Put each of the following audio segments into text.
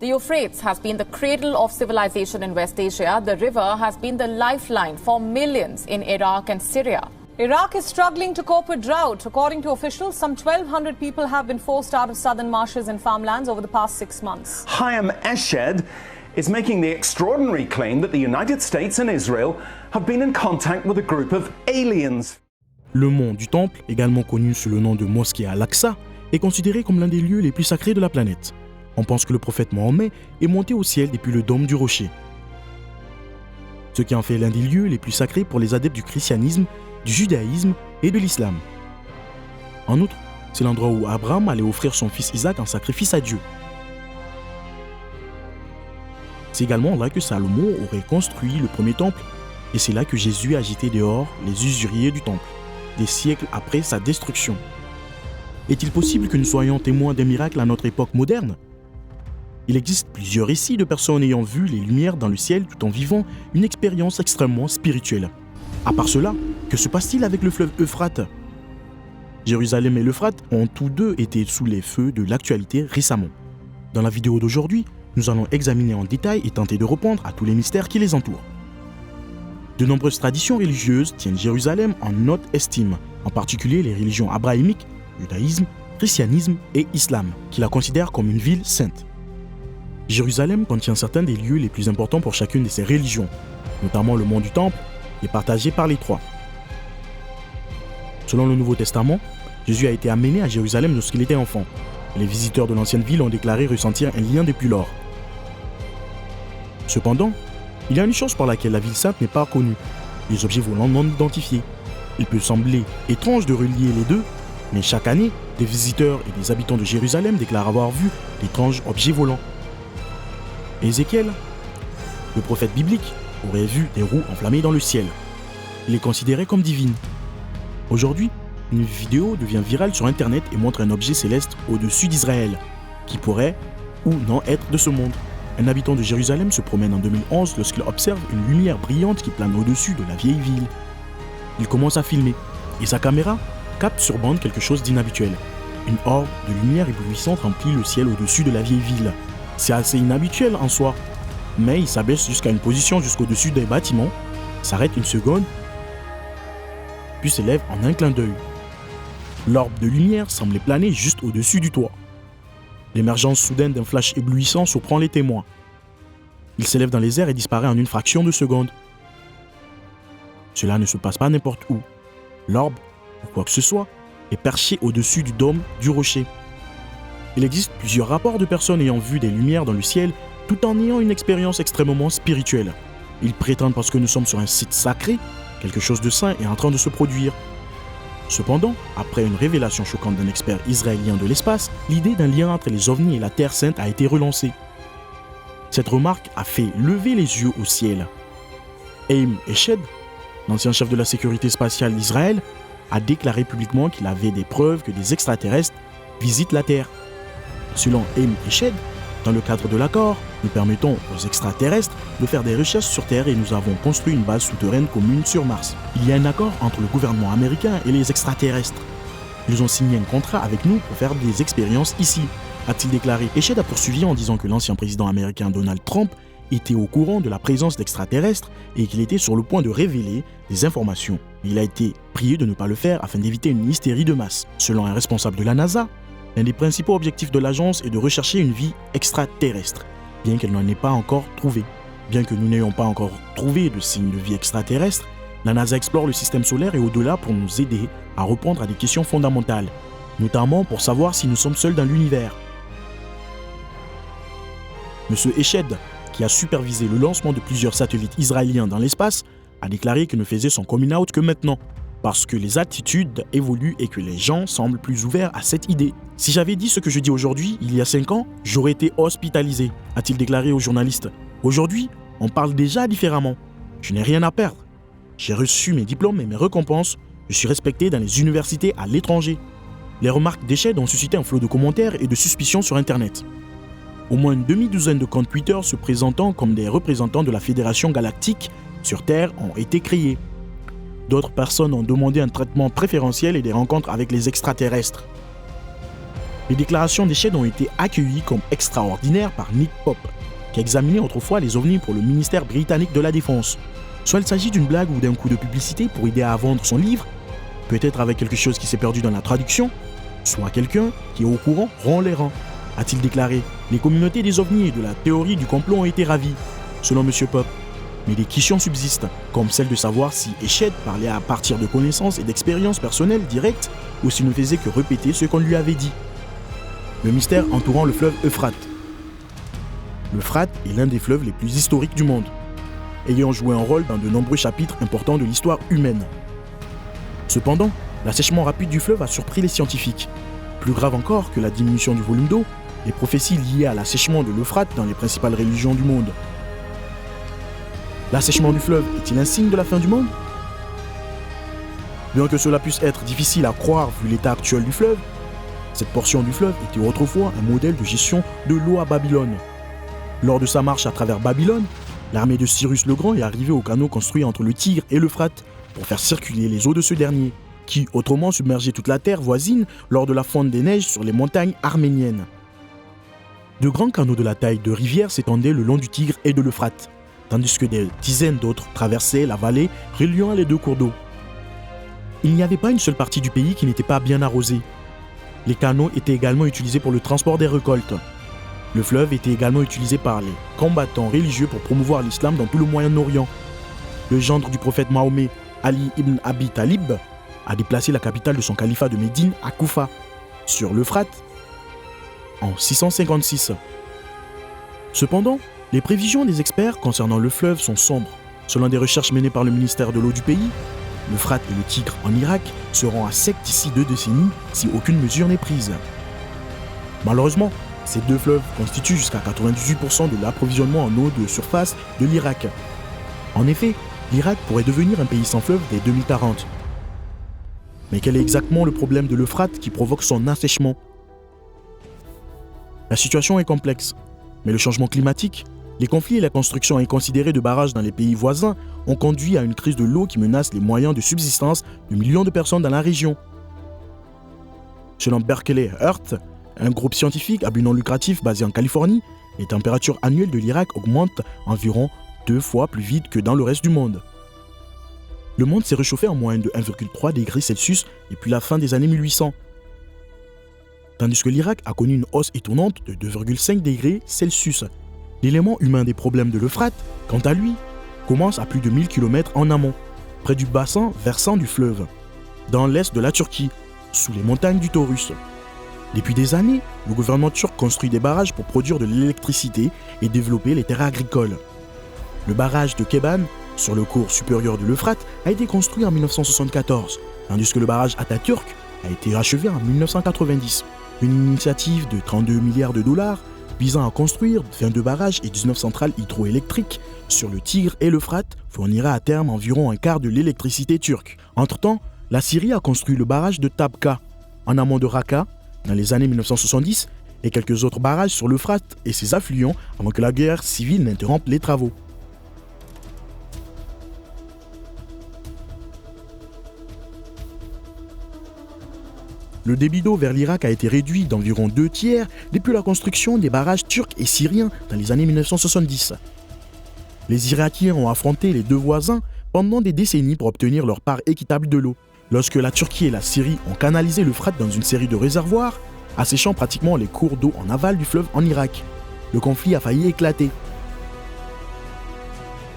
The Euphrates has been the cradle of civilization in West Asia. The river has been the lifeline for millions in Iraq and Syria. Iraq is struggling to cope with drought. According to officials, some 1,200 people have been forced out of southern marshes and farmlands over the past 6 months. Chaim Eshed is making the extraordinary claim that the United States and Israel have been in contact with a group of aliens. Le mont du Temple, également connu sous le nom de Mosquée Al-Aqsa, est considéré comme l'un des lieux les plus sacrés de la planète. On pense que le prophète Mohammed est monté au ciel depuis le dôme du rocher. Ce qui en fait l'un des lieux les plus sacrés pour les adeptes du christianisme, du judaïsme et de l'islam. En outre, c'est l'endroit où Abraham allait offrir son fils Isaac en sacrifice à Dieu. C'est également là que Salomon aurait construit le premier temple, et c'est là que Jésus a jeté dehors les usuriers du temple, des siècles après sa destruction. Est-il possible que nous soyons témoins d'un miracle à notre époque moderne ? Il existe plusieurs récits de personnes ayant vu les lumières dans le ciel tout en vivant une expérience extrêmement spirituelle. À part cela, que se passe-t-il avec le fleuve Euphrate ? Jérusalem et l'Euphrate ont tous deux été sous les feux de l'actualité récemment. Dans la vidéo d'aujourd'hui, nous allons examiner en détail et tenter de répondre à tous les mystères qui les entourent. De nombreuses traditions religieuses tiennent Jérusalem en haute estime, en particulier les religions abrahamiques, judaïsme, christianisme et islam, qui la considèrent comme une ville sainte. Jérusalem contient certains des lieux les plus importants pour chacune de ces religions, notamment le mont du Temple, qui est partagé par les trois. Selon le Nouveau Testament, Jésus a été amené à Jérusalem lorsqu'il était enfant, et les visiteurs de l'ancienne ville ont déclaré ressentir un lien depuis lors. Cependant, il y a une chose par laquelle la ville sainte n'est pas connue, les objets volants non identifiés. Il peut sembler étrange de relier les deux, mais chaque année, des visiteurs et des habitants de Jérusalem déclarent avoir vu d'étranges objets volants. Ézéchiel, le prophète biblique, aurait vu des roues enflammées dans le ciel. Il est considéré comme divine. Aujourd'hui, une vidéo devient virale sur Internet et montre un objet céleste au-dessus d'Israël, qui pourrait ou non être de ce monde. Un habitant de Jérusalem se promène en 2011 lorsqu'il observe une lumière brillante qui plane au-dessus de la vieille ville. Il commence à filmer, et sa caméra capte sur bande quelque chose d'inhabituel. Une orbe de lumière éblouissante remplit le ciel au-dessus de la vieille ville. C'est assez inhabituel en soi, mais il s'abaisse jusqu'à une position jusqu'au-dessus des bâtiments, s'arrête une seconde, puis s'élève en un clin d'œil. L'orbe de lumière semblait planer juste au-dessus du toit. L'émergence soudaine d'un flash éblouissant surprend les témoins. Il s'élève dans les airs et disparaît en une fraction de seconde. Cela ne se passe pas n'importe où. L'orbe, ou quoi que ce soit, est perché au-dessus du dôme du rocher. Il existe plusieurs rapports de personnes ayant vu des lumières dans le ciel tout en ayant une expérience extrêmement spirituelle. Ils prétendent parce que nous sommes sur un site sacré, quelque chose de saint est en train de se produire. Cependant, après une révélation choquante d'un expert israélien de l'espace, l'idée d'un lien entre les ovnis et la Terre sainte a été relancée. Cette remarque a fait lever les yeux au ciel. Chaim Eshed, l'ancien chef de la sécurité spatiale d'Israël, a déclaré publiquement qu'il avait des preuves que des extraterrestres visitent la Terre. Selon Chaim Eshed, dans le cadre de l'accord, nous permettons aux extraterrestres de faire des recherches sur Terre et nous avons construit une base souterraine commune sur Mars. Il y a un accord entre le gouvernement américain et les extraterrestres. Ils ont signé un contrat avec nous pour faire des expériences ici, a-t-il déclaré. Eshed a poursuivi en disant que l'ancien président américain Donald Trump était au courant de la présence d'extraterrestres et qu'il était sur le point de révéler des informations. Il a été prié de ne pas le faire afin d'éviter une hystérie de masse. Selon un responsable de la NASA, l'un des principaux objectifs de l'agence est de rechercher une vie extraterrestre, bien qu'elle n'en ait pas encore trouvé. Bien que nous n'ayons pas encore trouvé de signes de vie extraterrestre, la NASA explore le système solaire et au-delà pour nous aider à répondre à des questions fondamentales, notamment pour savoir si nous sommes seuls dans l'univers. Monsieur Eshed, qui a supervisé le lancement de plusieurs satellites israéliens dans l'espace, a déclaré qu'il ne faisait son coming out que maintenant, parce que les attitudes évoluent et que les gens semblent plus ouverts à cette idée. Si j'avais dit ce que je dis aujourd'hui, il y a 5 ans, j'aurais été hospitalisé, a-t-il déclaré aux journalistes. Aujourd'hui, on parle déjà différemment. Je n'ai rien à perdre. J'ai reçu mes diplômes et mes récompenses. Je suis respecté dans les universités à l'étranger. Les remarques d'Eshed ont suscité un flot de commentaires et de suspicions sur Internet. Au moins une demi-douzaine de comptes Twitter se présentant comme des représentants de la Fédération Galactique sur Terre ont été créés. D'autres personnes ont demandé un traitement préférentiel et des rencontres avec les extraterrestres. Les déclarations d'Eshed ont été accueillies comme extraordinaires par Nick Pope, qui examinait autrefois les ovnis pour le ministère britannique de la Défense. Soit il s'agit d'une blague ou d'un coup de publicité pour aider à vendre son livre, peut-être avec quelque chose qui s'est perdu dans la traduction, soit quelqu'un qui est au courant rend les rangs, a-t-il déclaré. Les communautés des ovnis et de la théorie du complot ont été ravies, selon M. Pope. Mais des questions subsistent, comme celle de savoir si Eshed parlait à partir de connaissances et d'expériences personnelles directes ou s'il ne faisait que répéter ce qu'on lui avait dit. Le mystère entourant le fleuve Euphrate. L'Euphrate est l'un des fleuves les plus historiques du monde, ayant joué un rôle dans de nombreux chapitres importants de l'histoire humaine. Cependant, l'assèchement rapide du fleuve a surpris les scientifiques. Plus grave encore que la diminution du volume d'eau, les prophéties liées à l'assèchement de l'Euphrate dans les principales religions du monde. L'assèchement du fleuve est-il un signe de la fin du monde? Bien que cela puisse être difficile à croire vu l'état actuel du fleuve, cette portion du fleuve était autrefois un modèle de gestion de l'eau à Babylone. Lors de sa marche à travers Babylone, l'armée de Cyrus le Grand est arrivée au canot construit entre le Tigre et l'Euphrate pour faire circuler les eaux de ce dernier, qui autrement submergeait toute la terre voisine lors de la fonte des neiges sur les montagnes arméniennes. De grands canaux de la taille de rivières s'étendaient le long du Tigre et de l'Euphrate, tandis que des dizaines d'autres traversaient la vallée reliant les deux cours d'eau. Il n'y avait pas une seule partie du pays qui n'était pas bien arrosée. Les canaux étaient également utilisés pour le transport des récoltes. Le fleuve était également utilisé par les combattants religieux pour promouvoir l'islam dans tout le Moyen-Orient. Le gendre du prophète Mahomet, Ali ibn Abi Talib, a déplacé la capitale de son califat de Médine à Koufa, sur l'Euphrate, en 656. Cependant, les prévisions des experts concernant le fleuve sont sombres. Selon des recherches menées par le ministère de l'eau du pays, l'Euphrate et le Tigre en Irak seront à sec d'ici 2 décennies si aucune mesure n'est prise. Malheureusement, ces deux fleuves constituent jusqu'à 98% de l'approvisionnement en eau de surface de l'Irak. En effet, l'Irak pourrait devenir un pays sans fleuve dès 2040. Mais quel est exactement le problème de l'Euphrate qui provoque son assèchement? La situation est complexe, mais le changement climatique, les conflits et la construction inconsidérée de barrages dans les pays voisins ont conduit à une crise de l'eau qui menace les moyens de subsistance de millions de personnes dans la région. Selon Berkeley Earth, un groupe scientifique à but non lucratif basé en Californie, les températures annuelles de l'Irak augmentent environ 2 fois plus vite que dans le reste du monde. Le monde s'est réchauffé en moyenne de 1,3 degrés Celsius depuis la fin des années 1800, tandis que l'Irak a connu une hausse étonnante de 2,5 degrés Celsius. L'élément humain des problèmes de l'Euphrate, quant à lui, commence à plus de 1000 km en amont, près du bassin versant du fleuve, dans l'est de la Turquie, sous les montagnes du Taurus. Depuis des années, le gouvernement turc construit des barrages pour produire de l'électricité et développer les terres agricoles. Le barrage de Keban, sur le cours supérieur de l'Euphrate, a été construit en 1974, tandis que le barrage Atatürk a été achevé en 1990. Une initiative de 32 milliards de dollars visant à construire 22 barrages et 19 centrales hydroélectriques sur le Tigre et l'Euphrate fournira à terme environ un quart de l'électricité turque. Entre-temps, la Syrie a construit le barrage de Tabqa, en amont de Raqqa, dans les années 1970, et quelques autres barrages sur l'Euphrate et ses affluents avant que la guerre civile n'interrompe les travaux. Le débit d'eau vers l'Irak a été réduit d'environ 2/3 depuis la construction des barrages turcs et syriens dans les années 1970. Les Irakiens ont affronté les deux voisins pendant des décennies pour obtenir leur part équitable de l'eau. Lorsque la Turquie et la Syrie ont canalisé l'Euphrate dans une série de réservoirs, asséchant pratiquement les cours d'eau en aval du fleuve en Irak, le conflit a failli éclater.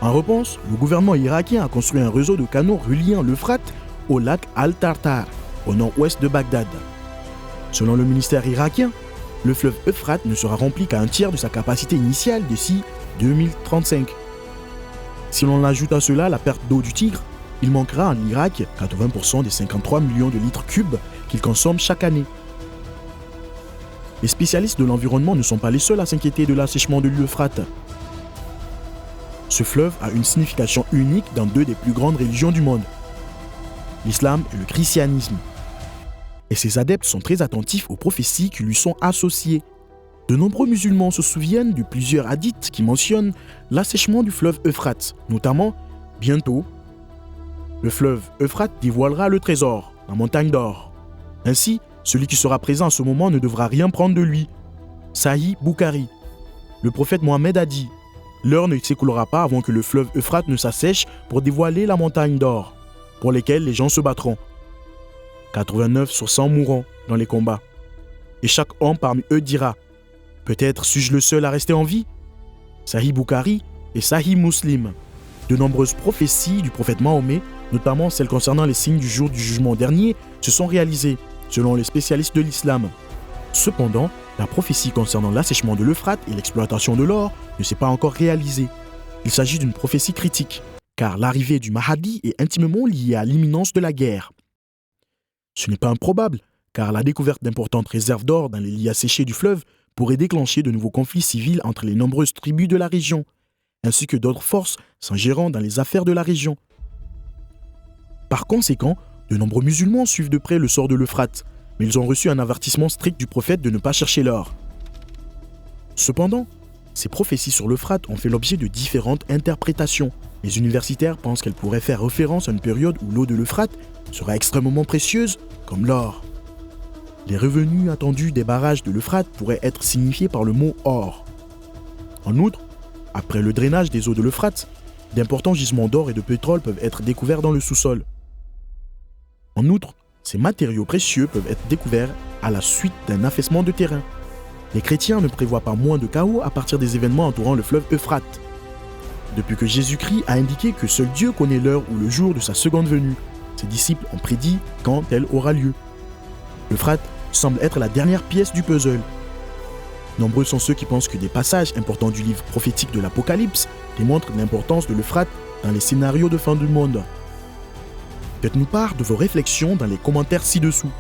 En réponse, le gouvernement irakien a construit un réseau de canaux reliant l'Euphrate au lac Al-Tartar, au nord-ouest de Bagdad. Selon le ministère irakien, le fleuve Euphrate ne sera rempli qu'à 1/3 de sa capacité initiale d'ici 2035. Si l'on ajoute à cela la perte d'eau du Tigre, il manquera en Irak 80% des 53 millions de litres cubes qu'il consomme chaque année. Les spécialistes de l'environnement ne sont pas les seuls à s'inquiéter de l'assèchement de l'Euphrate. Ce fleuve a une signification unique dans 2 des plus grandes religions du monde, l'islam et le christianisme. Et ses adeptes sont très attentifs aux prophéties qui lui sont associées. De nombreux musulmans se souviennent de plusieurs hadiths qui mentionnent l'assèchement du fleuve Euphrate, notamment « Bientôt, le fleuve Euphrate dévoilera le trésor, la montagne d'or. Ainsi, Celui qui sera présent à ce moment ne devra rien prendre de lui. Sahih Bukhari. Le prophète Mohammed a dit « L'heure ne s'écoulera pas avant que le fleuve Euphrate ne s'assèche pour dévoiler la montagne d'or, pour lesquelles les gens se battront. 89 sur 100 mourront dans les combats. Et chaque homme parmi eux dira « Peut-être suis-je le seul à rester en vie ?» Sahih Bukhari et Sahih Muslim. De nombreuses prophéties du prophète Mahomet, notamment celles concernant les signes du jour du jugement dernier, se sont réalisées, selon les spécialistes de l'islam. Cependant, la prophétie concernant l'assèchement de l'Euphrate et l'exploitation de l'or ne s'est pas encore réalisée. Il s'agit d'une prophétie critique, car l'arrivée du Mahdi est intimement liée à l'imminence de la guerre. Ce n'est pas improbable, car la découverte d'importantes réserves d'or dans les lits asséchés du fleuve pourrait déclencher de nouveaux conflits civils entre les nombreuses tribus de la région, ainsi que d'autres forces s'ingérant dans les affaires de la région. Par conséquent, de nombreux musulmans suivent de près le sort de l'Euphrate, mais ils ont reçu un avertissement strict du prophète de ne pas chercher l'or. Cependant, ces prophéties sur l'Euphrate ont fait l'objet de différentes interprétations. Les universitaires pensent qu'elles pourraient faire référence à une période où l'eau de l'Euphrate sera extrêmement précieuse, comme l'or. Les revenus attendus des barrages de l'Euphrate pourraient être signifiés par le mot « or ». En outre, après le drainage des eaux de l'Euphrate, d'importants gisements d'or et de pétrole peuvent être découverts dans le sous-sol. En outre, ces matériaux précieux peuvent être découverts à la suite d'un affaissement de terrain. Les chrétiens ne prévoient pas moins de chaos à partir des événements entourant le fleuve Euphrate. Depuis que Jésus-Christ a indiqué que seul Dieu connaît l'heure ou le jour de sa seconde venue, ses disciples ont prédit quand elle aura lieu. L'Euphrate semble être la dernière pièce du puzzle. Nombreux sont ceux qui pensent que des passages importants du livre prophétique de l'Apocalypse démontrent l'importance de l'Euphrate dans les scénarios de fin du monde. Faites-nous part de vos réflexions dans les commentaires ci-dessous.